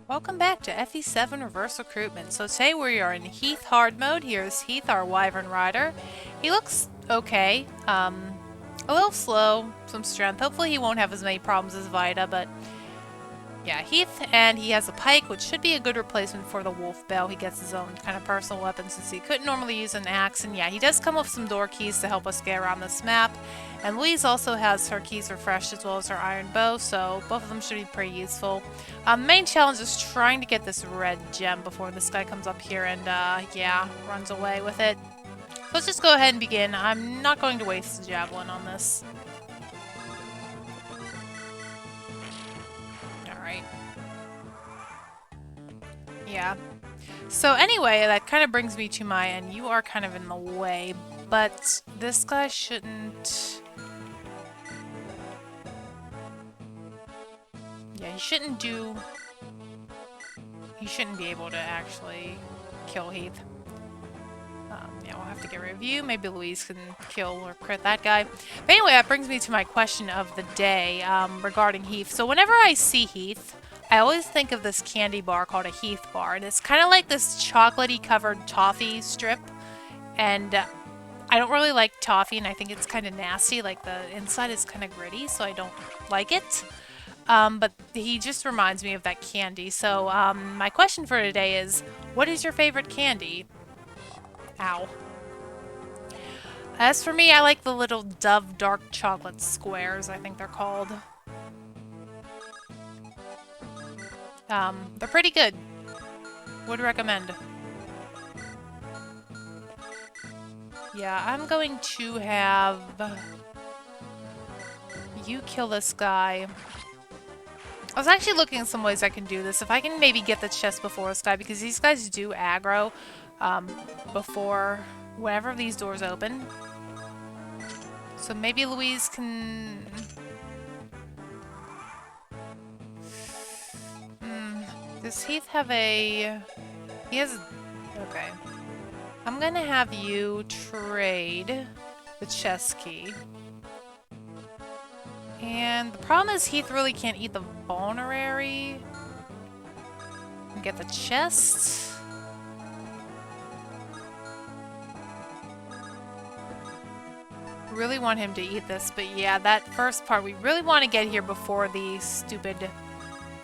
Welcome back to FE7 Reverse Recruitment. So today we are in Heath hard mode. Here's Heath, our Wyvern Rider. He looks okay. A little slow, some strength. Hopefully he won't have as many problems as Vida, but yeah, Heath, and he has a pike, which should be a good replacement for the wolf bell. He gets his own kind of personal weapon since he couldn't normally use an axe. And yeah, he does come with some door keys to help us get around this map. And Louise also has her keys refreshed as well as her iron bow, so both of them should be pretty useful. Main challenge is trying to get this red gem before this guy comes up here and, yeah, runs away with it. Let's just go ahead and begin. I'm not going to waste a javelin on this. Alright. Yeah. So anyway, that kind of brings me to my, and you are kind of in the way, but this guy shouldn't... Yeah, he shouldn't be able to actually kill Heath. Yeah, we'll have to get rid of you. Maybe Louise can kill or crit that guy. But anyway, that brings me to my question of the day regarding Heath. So whenever I see Heath, I always think of this candy bar called a Heath bar. And it's kind of like this chocolatey covered toffee strip. And I don't really like toffee, and I think it's kind of nasty. Like, the inside is kind of gritty, so I don't like it. But he just reminds me of that candy. So, my question for today is, what is your favorite candy? Ow. As for me, I like the little Dove dark chocolate squares, I think they're called. They're pretty good. Would recommend. Yeah, I'm going to have you kill this guy. I was actually looking at some ways I can do this. If I can maybe get the chest before this guy, because these guys do aggro before whenever these doors open. So maybe Louise can... Does Heath have a... He has... Okay. I'm gonna have you trade the chest key. And the problem is Heath really can't eat the vulnerary and get the chest. Really want him to eat this, but yeah, that first part we really want to get here before the stupid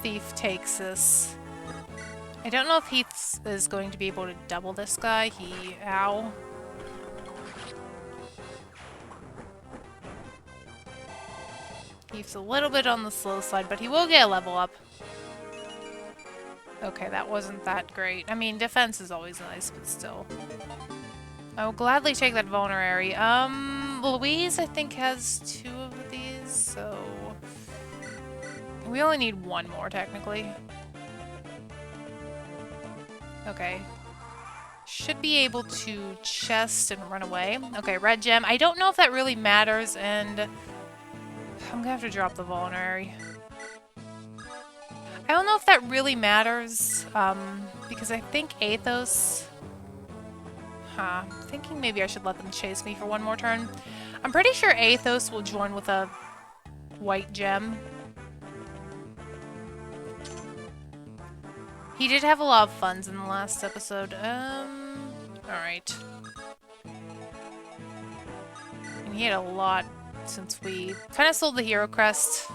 thief takes this. I don't know if Heath is going to be able to double this guy. Ow. He's a little bit on the slow side, but he will get a level up. Okay, that wasn't that great. I mean, defense is always nice, but still. I will gladly take that vulnerary. Louise, I think, has 2 of these, so... We only need 1 more, technically. Okay. Should be able to chest and run away. Okay, red gem. I don't know if that really matters, and... I'm gonna have to drop the vulnerary. I don't know if that really matters, because I think Athos... I'm thinking maybe I should let them chase me for 1 more turn. I'm pretty sure Athos will join with a white gem. He did have a lot of funds in the last episode. Alright. And he had a lot since we kind of sold the hero crest.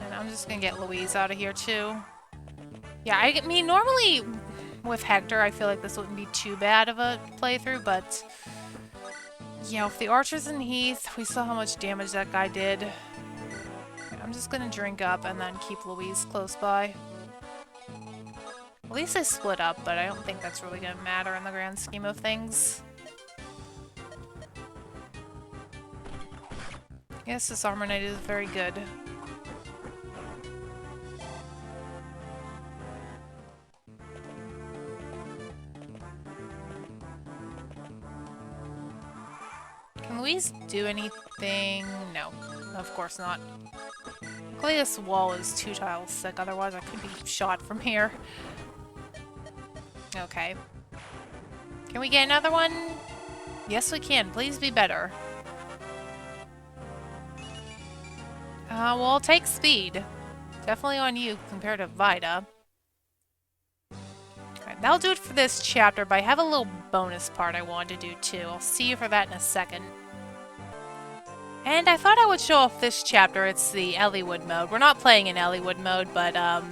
And I'm just gonna get Louise out of here too. Yeah, I mean, normally with Hector, I feel like this wouldn't be too bad of a playthrough, but you know, if the archers in Heath, we saw how much damage that guy did. I'm just gonna drink up and then keep Louise close by. At least they split up, but I don't think that's really gonna matter in the grand scheme of things. Yes, this Armor Knight is very good. Can Louise do anything? No, of course not. Luckily this wall is 2 tiles thick, otherwise I could be shot from here. Okay. Can we get another one? Yes, we can. Please be better. Well, I'll take speed. Definitely on you compared to Vida. Alright, that'll do it for this chapter, but I have a little bonus part I wanted to do too. I'll see you for that in a second. And I thought I would show off this chapter. It's the Elliewood mode. We're not playing in Elliewood mode, but not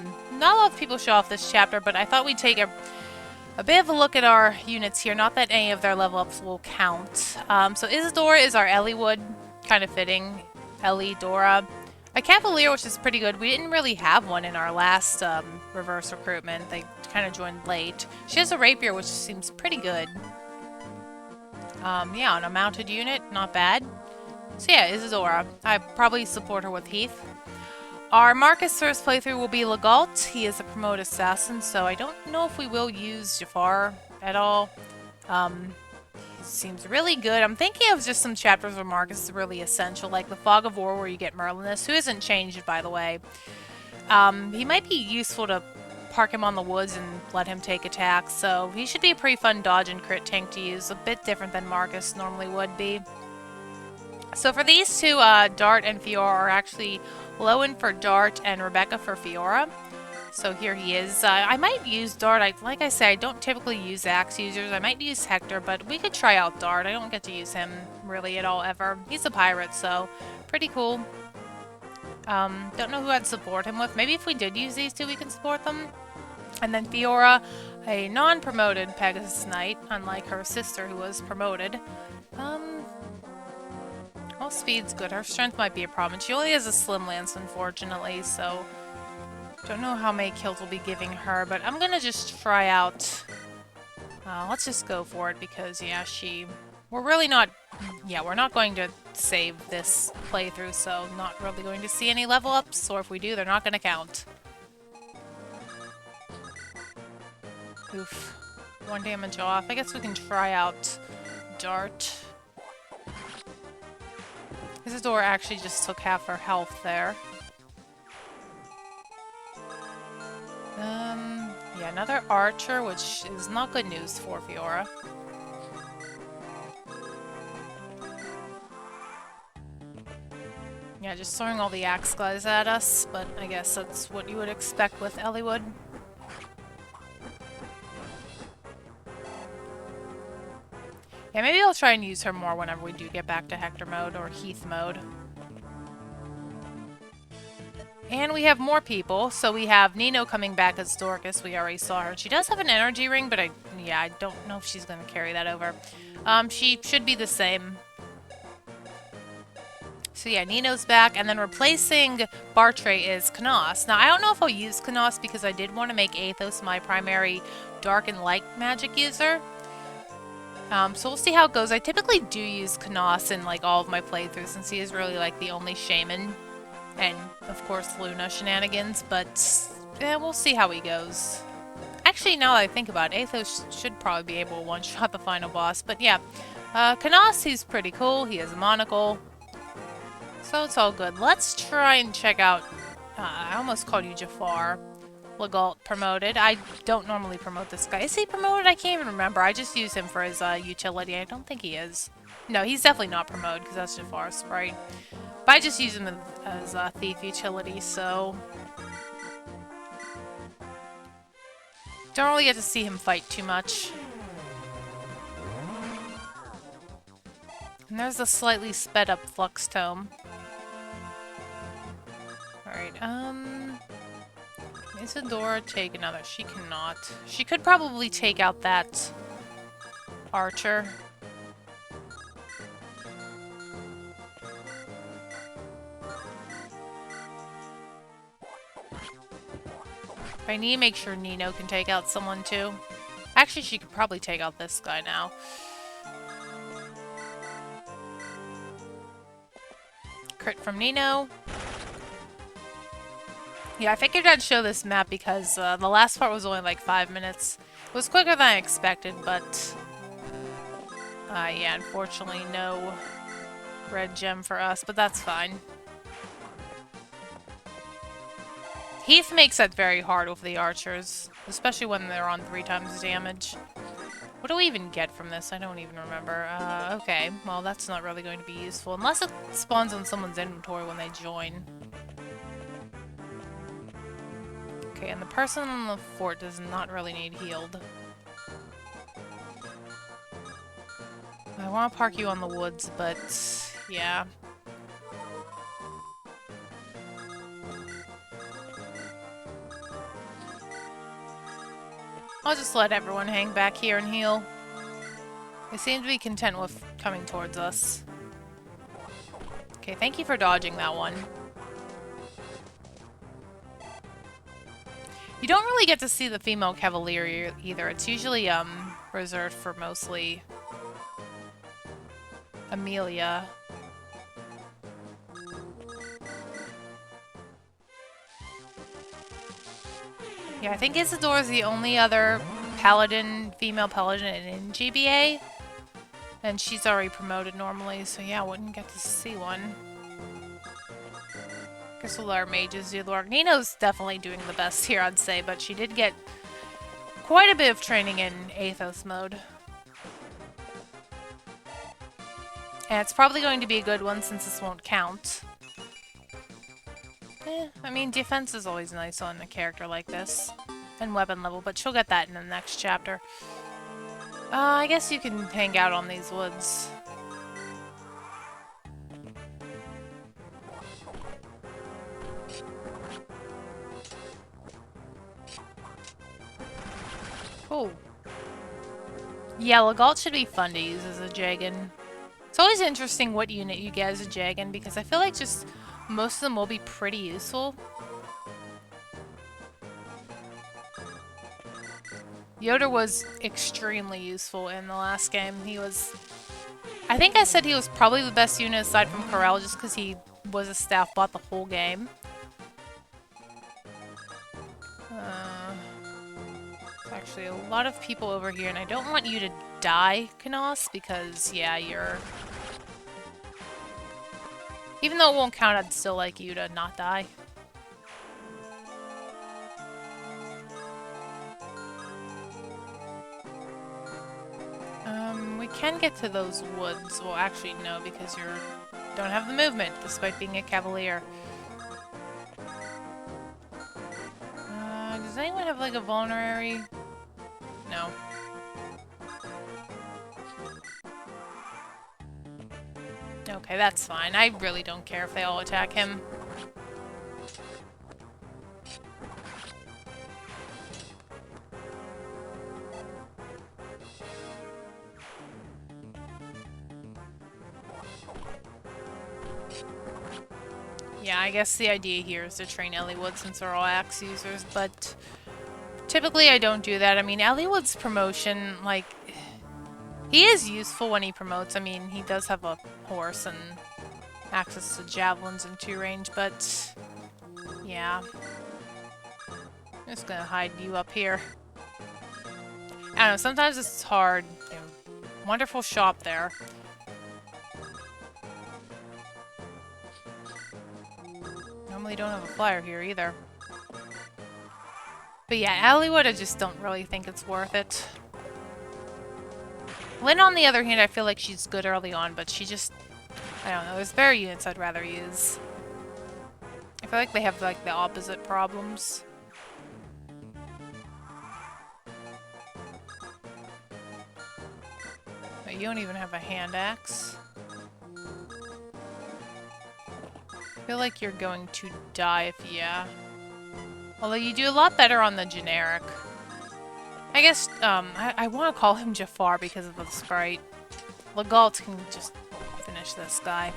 a lot of people show off this chapter, but I thought we'd take a bit of a look at our units here. Not that any of their level ups will count. So Isadora is our Elliewood, kind of fitting. Ellie, Dora. A Cavalier, which is pretty good. We didn't really have one in our last reverse recruitment. They kind of joined late. She has a Rapier, which seems pretty good. Yeah, on a mounted unit, not bad. So yeah, Isadora. I probably support her with Heath. Our Marcus first playthrough will be Legault. He is a promoted assassin, so I don't know if we will use Jafar at all. Seems really good. I'm thinking of just some chapters where Marcus is really essential, like the Fog of War where you get Merlinus, who isn't changed, by the way. He might be useful to park him on the woods and let him take attacks, so he should be a pretty fun dodge and crit tank to use, a bit different than Marcus normally would be. So for these two, Dart and Fiora are actually Lowen for Dart and Rebecca for Fiora. So here he is. I might use Dart. Like I say, I don't typically use Axe users. I might use Hector, but we could try out Dart. I don't get to use him really at all ever. He's a pirate, so pretty cool. Don't know who I'd support him with. Maybe if we did use these two, we can support them. And then Fiora, a non-promoted Pegasus Knight, unlike her sister who was promoted. Well, speed's good. Her strength might be a problem. She only has a slim lance, unfortunately, so don't know how many kills we'll be giving her, but I'm gonna just try out. Let's just go for it because, yeah, we're really not. Yeah, we're not going to save this playthrough, so not really going to see any level ups, or if we do, they're not gonna count. Oof. 1 damage off. I guess we can try out Dart. Isadora actually just took half her health there. Yeah, another archer, which is not good news for Fiora. Yeah, just throwing all the axe guys at us, but I guess that's what you would expect with Elliewood. Yeah, maybe I'll try and use her more whenever we do get back to Hector mode or Heath mode. And we have more people. So we have Nino coming back as Dorcas. We already saw her. She does have an energy ring, but I don't know if she's going to carry that over. She should be the same. So yeah, Nino's back. And then replacing Bartray is Knos. Now, I don't know if I'll use Knos because I did want to make Athos my primary dark and light magic user. So we'll see how it goes. I typically do use Knos in like all of my playthroughs since he is really like the only shaman. And, of course, Luna shenanigans, but yeah, we'll see how he goes. Actually, now that I think about it, Athos should probably be able to one-shot the final boss, but yeah. Knos, he's pretty cool. He has a monocle. So it's all good. Let's try and check out... I almost called you Jafar. Legault promoted. I don't normally promote this guy. Is he promoted? I can't even remember. I just use him for his utility. I don't think he is. No, he's definitely not promoted because that's Jafar's sprite. But I just use him as a thief utility, so... Don't really get to see him fight too much. And there's a slightly sped up Flux Tome. Alright, Isadora take another. She cannot. She could probably take out that archer. I need to make sure Nino can take out someone too. Actually, she could probably take out this guy now. Crit from Nino. Yeah, I figured I'd show this map because the last part was only like 5 minutes. It was quicker than I expected, but... yeah, unfortunately no red gem for us, but that's fine. Heath makes that very hard with the archers, especially when they're on 3 times damage. What do we even get from this? I don't even remember. Okay, well that's not really going to be useful, unless it spawns on someone's inventory when they join. Okay, and the person on the fort does not really need healed. I want to park you on the woods, but yeah. I'll just let everyone hang back here and heal. They seem to be content with coming towards us. Okay, thank you for dodging that one. You don't really get to see the female cavalier either. It's usually reserved for mostly Amelia. Yeah, I think Isidore is the only other paladin, female paladin in GBA. And she's already promoted normally, so yeah, wouldn't get to see one. Guess we'll let our mages do the work. Nino's definitely doing the best here, I'd say, but she did get quite a bit of training in Athos mode. And it's probably going to be a good one since this won't count. I mean, defense is always nice on a character like this. And weapon level, but she'll get that in the next chapter. I guess you can hang out on these woods. Cool. Yeah, Legault should be fun to use as a Jagan. It's always interesting what unit you get as a Jagan, because I feel like just most of them will be pretty useful. Yoda was extremely useful in the last game. He was... I think I said he was probably the best unit aside from Corel, just because he was a staff bot the whole game. Actually, a lot of people over here, and I don't want you to die, Knos, because, yeah, you're... Even though it won't count, I'd still like you to not die. We can get to those woods. Well, actually, no, because you don't have the movement, despite being a cavalier. Does anyone have, like, a vulnerary? No. Okay, that's fine. I really don't care if they all attack him. Yeah, I guess the idea here is to train Eliwood since they're all axe users, but typically I don't do that. I mean, Eliwood's promotion, like, he is useful when he promotes. I mean, he does have a horse and access to javelins and 2 range, but yeah. I'm just gonna hide you up here. I don't know, sometimes it's hard. You know, wonderful shop there. Normally don't have a flyer here either. But yeah, Eliwood, I just don't really think it's worth it. Lynn, on the other hand, I feel like she's good early on, but she just... I don't know, there's very units I'd rather use. I feel like they have, like, the opposite problems. But you don't even have a hand axe. I feel like you're going to die if, yeah. Although you do a lot better on the generic. I guess, I want to call him Jafar because of the sprite. Legault can just finish this guy.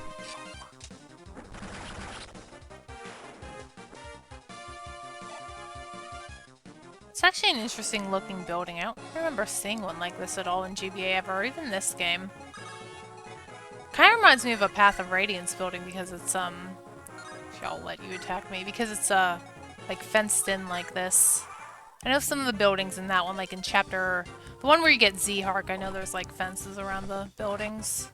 It's actually an interesting looking building. I don't remember seeing one like this at all in GBA ever, or even this game. Kind of reminds me of a Path of Radiance building because it's, I'll let you attack me, because it's, like, fenced in like this. I know some of the buildings in that one, like in chapter... The one where you get Z-Hark, I know there's, like, fences around the buildings.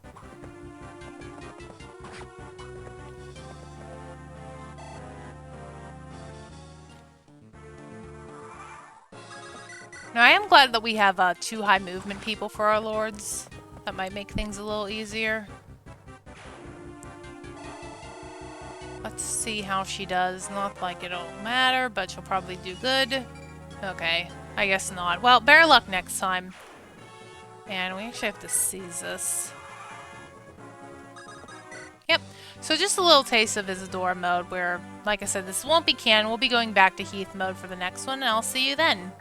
Now, I am glad that we have, 2 high movement people for our lords. That might make things a little easier. Let's see how she does. Not like it'll matter, but she'll probably do good. Okay, I guess not. Well, better luck next time. And we actually have to seize this. Yep. So just a little taste of Isadora mode where, like I said, this won't be canon. We'll be going back to Heath mode for the next one, and I'll see you then.